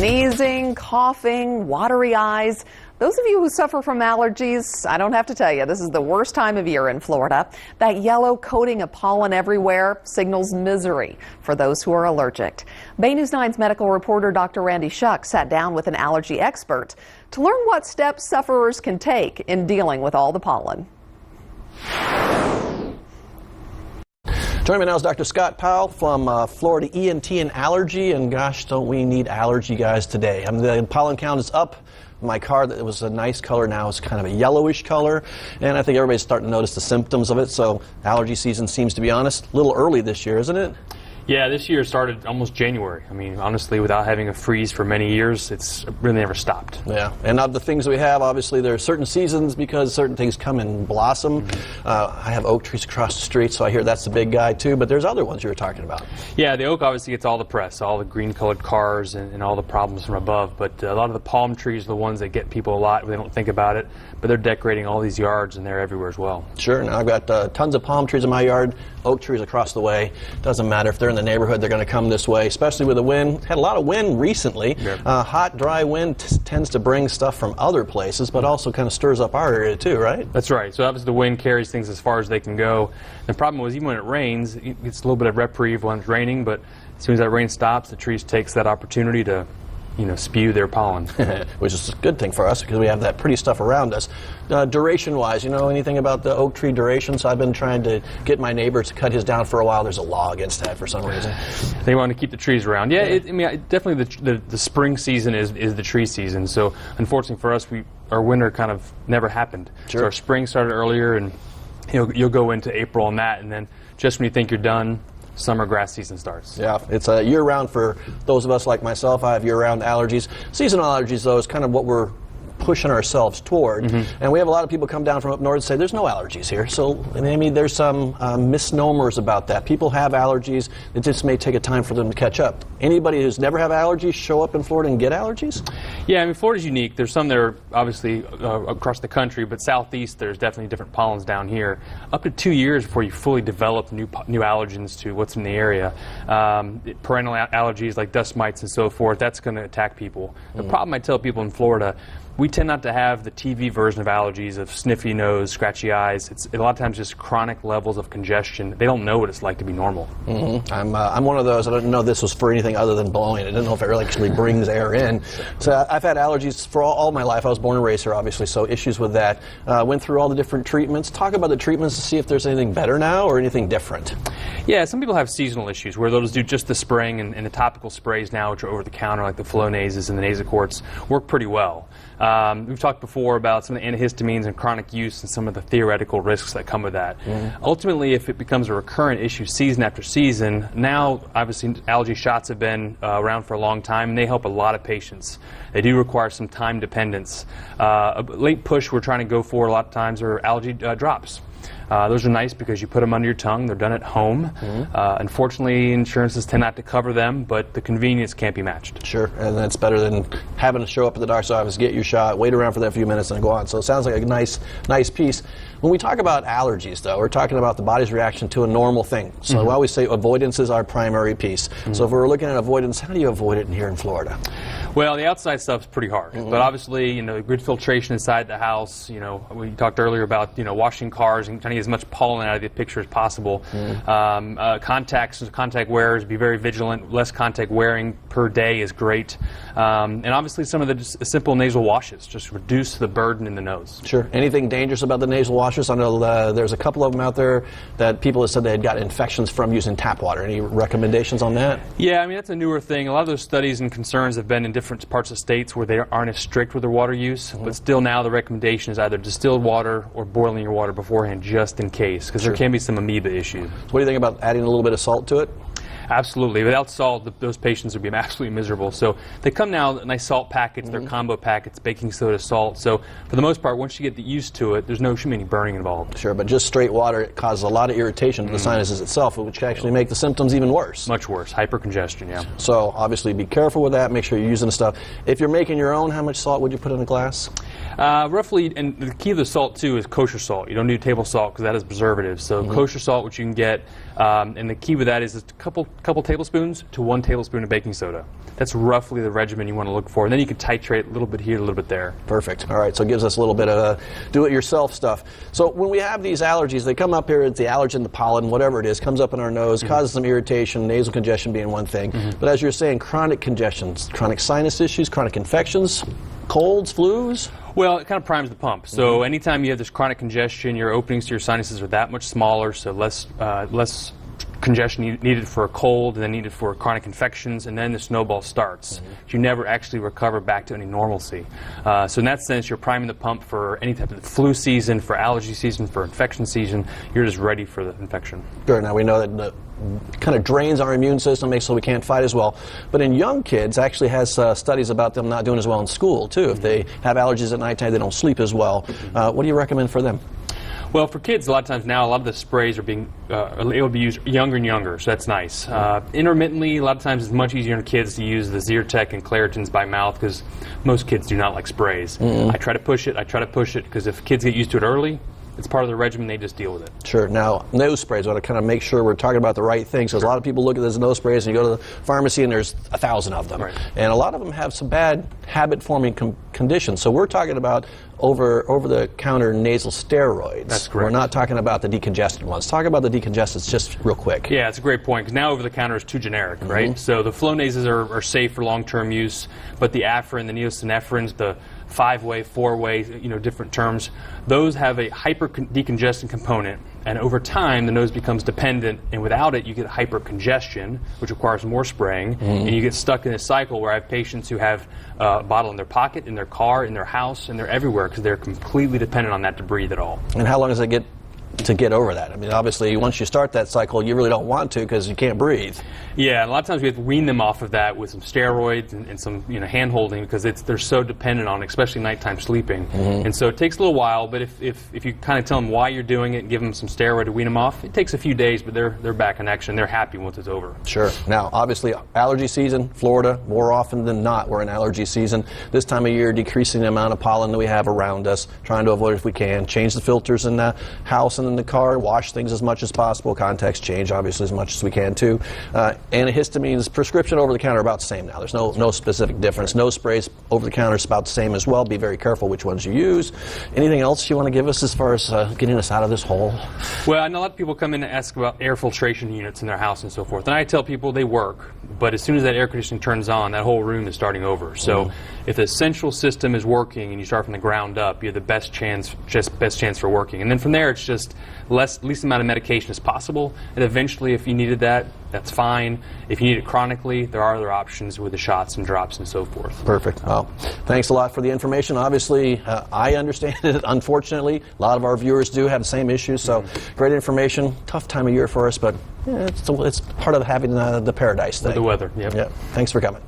Sneezing, coughing, watery eyes. Those of you who suffer from allergies, I don't have to tell you, this is the worst time of year in Florida. That yellow coating of pollen everywhere signals misery for those who are allergic. Bay News 9's medical reporter Dr. Randy Shuck sat down with an allergy expert to learn what steps sufferers can take in dealing with all the pollen. Joining me now is Dr. Scott Powell from Florida E.N.T. and Allergy, and gosh, don't we need allergy guys today. The pollen count is up. My car, that was a nice color, now is kind of a yellowish color, and I think everybody's starting to notice the symptoms of it, so allergy season seems to be honest, a little early this year, isn't it? Yeah, this year started almost January. I mean, honestly, without having a freeze for many years, it's really never stopped. Yeah, and of the things we have, obviously, there are certain seasons because certain things come and blossom. I have oak trees across the street, so I hear that's the big guy, too, but there's other ones you were talking about. Yeah, the oak obviously gets all the press, all the green-colored cars and all the problems from above, but a lot of the palm trees are the ones that get people a lot. They don't think about it, but they're decorating all these yards, and they're everywhere as well. Sure, now I've got tons of palm trees in my yard, oak trees across the way. Doesn't matter if they're in the neighborhood, they're going to come this way, especially with the wind. Had a lot of wind recently. Yep. Hot, dry wind tends to bring stuff from other places, but also kind of stirs up our area too, right? That's right. So obviously the wind carries things as far as they can go. The problem was even when it rains, it's a little bit of reprieve when it's raining, but as soon as that rain stops, the trees takes that opportunity to spew their pollen. Which is a good thing for us because we have that pretty stuff around us. Duration-wise, you know anything about the oak tree duration? So I've been trying to get my neighbor to cut his down for a while. There's a law against that for some reason. They want to keep the trees around. Yeah, definitely the spring season is the tree season. So unfortunately for us, our winter kind of never happened. Sure. So our spring started earlier, and you'll go into April on that, and then just when you think you're done, summer grass season starts. Yeah, it's a year-round for those of us like myself. I have year-round allergies. Seasonal allergies, though, is kind of what we're pushing ourselves toward. And we have a lot of people come down from up north and say there's no allergies here. So, I mean, there's some misnomers about that. People have allergies. It just may take a time for them to catch up. Anybody who's never had allergies show up in Florida and get allergies? Yeah, I mean, Florida's unique. There's some that are obviously across the country, but southeast there's definitely different pollens down here. Up to 2 years before you fully develop new allergens to what's in the area. Perennial allergies like dust mites and so forth, that's going to attack people. The problem I tell people in Florida, we tend not to have the TV version of allergies of sniffy nose, scratchy eyes. It's a lot of times just chronic levels of congestion. They don't know what it's like to be normal. I'm one of those. I didn't know this was for anything other than blowing. I didn't know if it really actually brings air in. So I've had allergies for all my life. I was born and raised here, obviously, so issues with that. Went through all the different treatments. Talk about the treatments to see if there's anything better now or anything different. Yeah, some people have seasonal issues where they'll just do just the spraying, and the topical sprays now, which are over the counter, like the Flonazes and the Nasocorts, work pretty well. We've talked before about some of the antihistamines and chronic use and some of the theoretical risks that come with that. Ultimately, if it becomes a recurrent issue season after season, now obviously allergy shots have been around for a long time, and they help a lot of patients. They do require some time dependence. A late push we're trying to go for a lot of times are allergy drops. Those are nice because you put them under your tongue. They're done at home. Unfortunately, insurances tend not to cover them, but the convenience can't be matched. Sure, and that's better than having to show up at the doctor's office, get your shot, wait around for that few minutes, and go on. So it sounds like a nice piece. When we talk about allergies, though, we're talking about the body's reaction to a normal thing. So I always say avoidance is our primary piece. So if we're looking at avoidance, how do you avoid it in here in Florida? Well, the outside stuff's pretty hard, but obviously, good filtration inside the house. We talked earlier about washing cars and trying to get as much pollen out of the picture as possible. Contact wearers, be very vigilant. Less contact wearing per day is great, and obviously some of the just simple nasal washes just reduce the burden in the nose. Sure. Anything dangerous about the nasal washes? I know there's a couple of them out there that people have said they had got infections from using tap water. Any recommendations on that? Yeah, I mean that's a newer thing. A lot of those studies and concerns have been in different parts of states where they aren't as strict with their water use, but still now the recommendation is either distilled water or boiling your water beforehand just in case, because there can be some amoeba issues. So what do you think about adding a little bit of salt to it? Absolutely. Without salt, those patients would be absolutely miserable. So they come now, nice salt packets, they're combo packets, baking soda, salt. So for the most part, once you get used to it, there's no any burning involved. Sure, but just straight water, it causes a lot of irritation to the sinuses itself, which can actually make the symptoms even worse. Much worse. Hypercongestion, yeah. So obviously be careful with that. Make sure you're using the stuff. If you're making your own, how much salt would you put in a glass? Roughly, and the key of the salt, too, is kosher salt. You don't do table salt because that is preservative. So kosher salt, which you can get, and the key with that is a couple couple tablespoons to 1 tablespoon of baking soda. That's roughly the regimen you want to look for. And then you can titrate a little bit here, a little bit there. Perfect. All right, so it gives us a little bit of do-it-yourself stuff. So when we have these allergies, they come up here, it's the allergen, the pollen, whatever it is, comes up in our nose, causes some irritation, nasal congestion being one thing. But as you're saying, chronic congestions, chronic sinus issues, chronic infections, colds, flus? Well, it kind of primes the pump. So anytime you have this chronic congestion, your openings to your sinuses are that much smaller, so less congestion needed for a cold, and then needed for chronic infections, and then the snowball starts. You never actually recover back to any normalcy. So in that sense, you're priming the pump for any type of flu season, for allergy season, for infection season. You're just ready for the infection. Sure. Now we know that kind of drains our immune system, makes so we can't fight as well. But in young kids, actually has studies about them not doing as well in school too. If they have allergies at nighttime, they don't sleep as well. What do you recommend for them? Well, for kids, a lot of times now, a lot of the sprays are being able to be used younger and younger, so that's nice. Intermittently, a lot of times it's much easier in kids to use the Zyrtec and Claritins by mouth because most kids do not like sprays. I try to push it, because if kids get used to it early, it's part of the regimen, they just deal with it. Sure. Now, nose sprays, I want to kind of make sure we're talking about the right things, because a lot of people look at those nose sprays and you go to the pharmacy and there's 1,000 of them. Right. And a lot of them have some bad habit-forming conditions. So we're talking about over-the-counter nasal steroids. That's correct. We're not talking about the decongestant ones. Talk about the decongestants just real quick. Yeah, it's a great point, because now over-the-counter is too generic, right? So the Flonases are safe for long-term use, but the Afrin, the neosynephrins, the 5-way, 4-way, different terms, those have a hyper-decongestant component, and over time the nose becomes dependent, and without it you get hypercongestion, which requires more spraying, and you get stuck in a cycle where I have patients who have a bottle in their pocket, in their car, in their house, and they're everywhere because they're completely dependent on that to breathe at all. And how long does it get to get over that? I mean, obviously, once you start that cycle, you really don't want to because you can't breathe. Yeah, and a lot of times we have to wean them off of that with some steroids and some hand-holding because they're so dependent on it, especially nighttime sleeping. And so it takes a little while, but if you kind of tell them why you're doing it and give them some steroid to wean them off, it takes a few days, but they're back in action. They're happy once it's over. Sure. Now, obviously, allergy season, Florida, more often than not, we're in allergy season. This time of year, decreasing the amount of pollen that we have around us, trying to avoid it if we can, change the filters in the house and in the car, wash things as much as possible, contacts change obviously as much as we can too. Antihistamines, prescription over the counter, about the same now. There's no specific difference. No sprays over the counter is about the same as well. Be very careful which ones you use. Anything else you want to give us as far as getting us out of this hole? Well, I know a lot of people come in and ask about air filtration units in their house and so forth, and I tell people they work, but as soon as that air conditioning turns on, that whole room is starting over. So if the central system is working and you start from the ground up, you have the best chance for working. And then from there, it's just least amount of medication as possible, and eventually if you needed that, that's fine. If you need it chronically, there are other options with the shots and drops and so forth. Perfect. Well, thanks a lot for the information. Obviously, I understand it. Unfortunately, a lot of our viewers do have the same issues, so great information. Tough time of year for us, but it's part of having the paradise thing. With the weather, yep. Yeah. Thanks for coming.